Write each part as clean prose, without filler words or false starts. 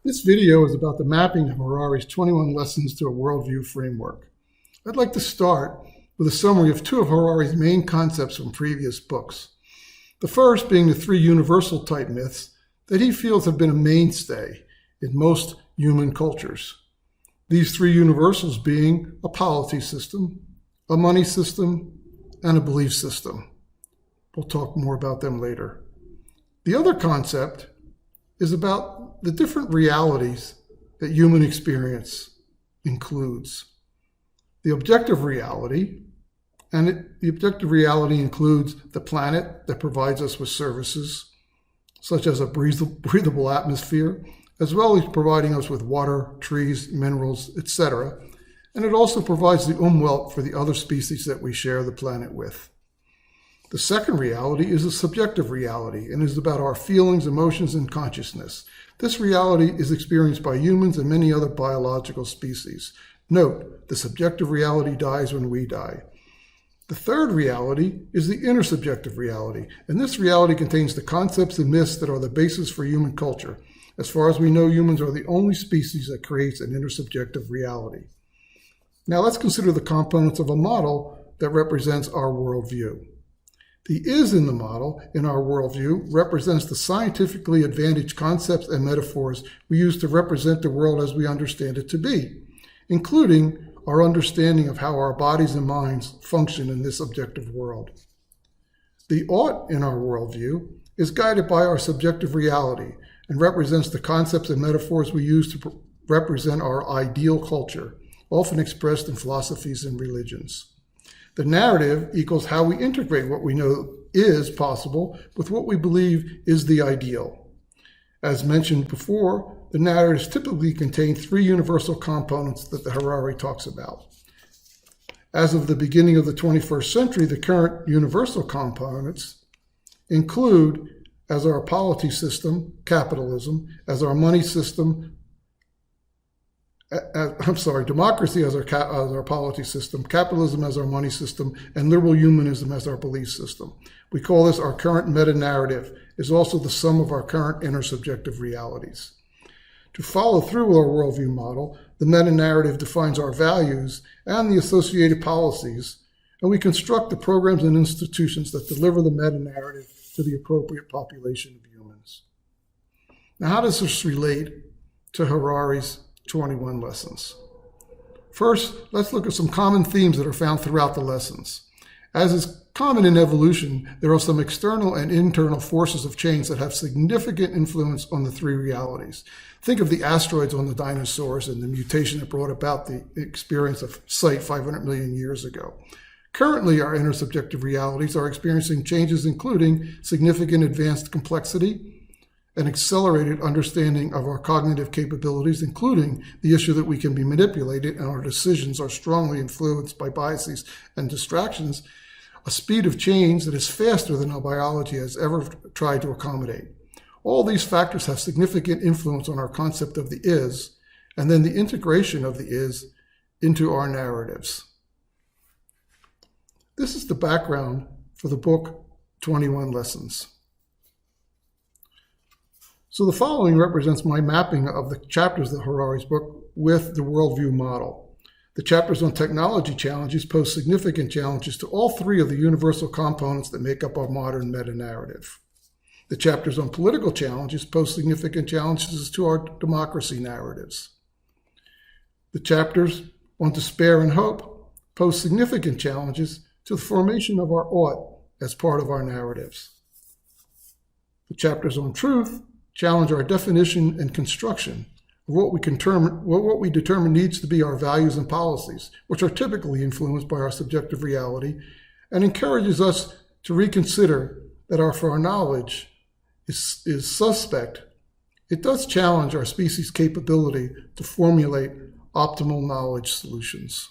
This video is about the mapping of Harari's 21 lessons to a worldview framework. I'd like to start with a summary of two of Harari's main concepts from previous books. The first being the three universal type myths that he feels have been a mainstay in most human cultures. These three universals being a polity system, a money system, and a belief system. We'll talk more about them later. The other concept is about the different realities that human experience includes. The objective reality, the objective reality includes the planet that provides us with services, such as a breathable atmosphere, as well as providing us with water, trees, minerals, etc. And it also provides the Umwelt for the other species that we share the planet with. The second reality is a subjective reality and is about our feelings, emotions, and consciousness. This reality is experienced by humans and many other biological species. Note, the subjective reality dies when we die. The third reality is the intersubjective reality, and this reality contains the concepts and myths that are the basis for human culture. As far as we know, humans are the only species that creates an intersubjective reality. Now let's consider the components of a model that represents our worldview. The is in the model, in our worldview, represents the scientifically advantaged concepts and metaphors we use to represent the world as we understand it to be, including our understanding of how our bodies and minds function in this objective world. The ought in our worldview is guided by our subjective reality and represents the concepts and metaphors we use to represent our ideal culture, often expressed in philosophies and religions. The narrative equals how we integrate what we know is possible with what we believe is the ideal. As mentioned before, the narratives typically contain three universal components that the Harari talks about. As of the beginning of the 21st century, the current universal components include, as our polity system, capitalism, as our money system, democracy as our polity system, capitalism as our money system, and liberal humanism as our belief system. We call this our current meta-narrative, is also the sum of our current intersubjective realities. To follow through with our worldview model, the meta-narrative defines our values and the associated policies, and we construct the programs and institutions that deliver the meta-narrative to the appropriate population of humans. Now, how does this relate to Harari's 21 lessons? First, let's look at some common themes that are found throughout the lessons. As is common in evolution, there are some external and internal forces of change that have significant influence on the three realities. Think of the asteroids on the dinosaurs and the mutation that brought about the experience of sight 500 million years ago. Currently, our intersubjective realities are experiencing changes including significant advanced complexity, an accelerated understanding of our cognitive capabilities, including the issue that we can be manipulated and our decisions are strongly influenced by biases and distractions, a speed of change that is faster than our biology has ever tried to accommodate. All these factors have significant influence on our concept of the is, and then the integration of the is into our narratives. This is the background for the book 21 Lessons. So the following represents my mapping of the chapters of Harari's book with the worldview model. The chapters on technology challenges pose significant challenges to all three of the universal components that make up our modern meta-narrative. The chapters on political challenges pose significant challenges to our democracy narratives. The chapters on despair and hope pose significant challenges to the formation of our ought as part of our narratives. The chapters on truth challenge our definition and construction of what we determine needs to be our values and policies, which are typically influenced by our subjective reality, and encourages us to reconsider that for our knowledge is suspect. It does challenge our species' capability to formulate optimal knowledge solutions.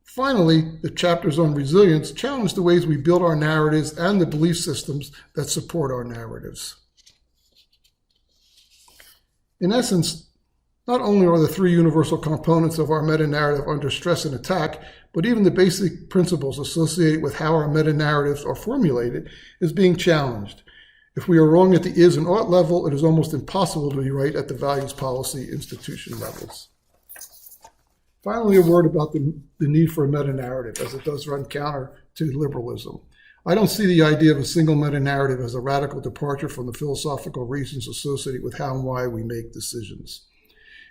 Finally, the chapters on resilience challenge the ways we build our narratives and the belief systems that support our narratives. In essence, Not only are the three universal components of our meta-narrative under stress and attack, but even the basic principles associated with how our meta-narratives are formulated is being challenged. If we are wrong at the is and ought level, it is almost impossible to be right at the values policy institution levels. Finally, a word about the need for a meta-narrative, as it does run counter to liberalism. I don't see the idea of a single meta-narrative as a radical departure from the philosophical reasons associated with how and why we make decisions.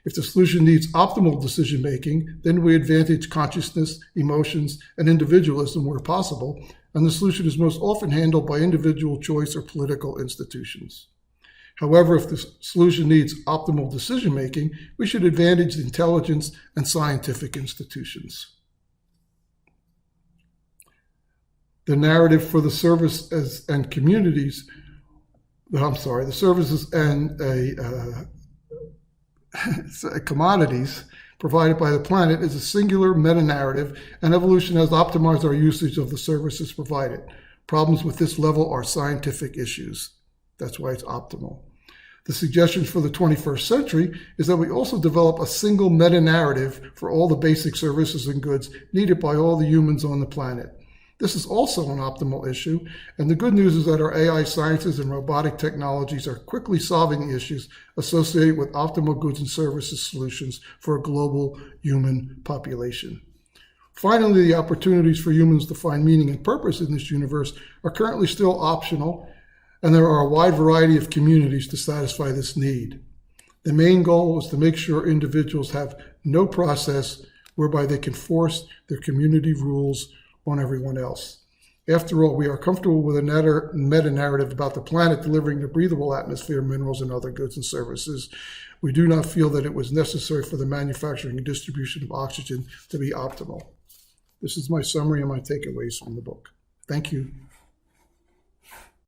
If the solution needs optimal decision-making, then we advantage consciousness, emotions, and individualism where possible, and the solution is most often handled by individual choice or political institutions. However, if the solution needs optimal decision-making, we should advantage intelligence and scientific institutions. The narrative for the services and communities, the services and commodities provided by the planet is a singular meta-narrative, and evolution has optimized our usage of the services provided. Problems with this level are scientific issues. That's why it's optimal. The suggestion for the 21st century is that we also develop a single meta-narrative for all the basic services and goods needed by all the humans on the planet. This is also an optimal issue, and the good news is that our AI sciences and robotic technologies are quickly solving the issues associated with optimal goods and services solutions for a global human population. Finally, the opportunities for humans to find meaning and purpose in this universe are currently still optional, and there are a wide variety of communities to satisfy this need. The main goal is to make sure individuals have no process whereby they can force their community rules on everyone else. After all, we are comfortable with a meta-narrative about the planet delivering a breathable atmosphere, minerals, and other goods and services. We do not feel that it was necessary for the manufacturing and distribution of oxygen to be optimal. This is my summary and my takeaways from the book. Thank you.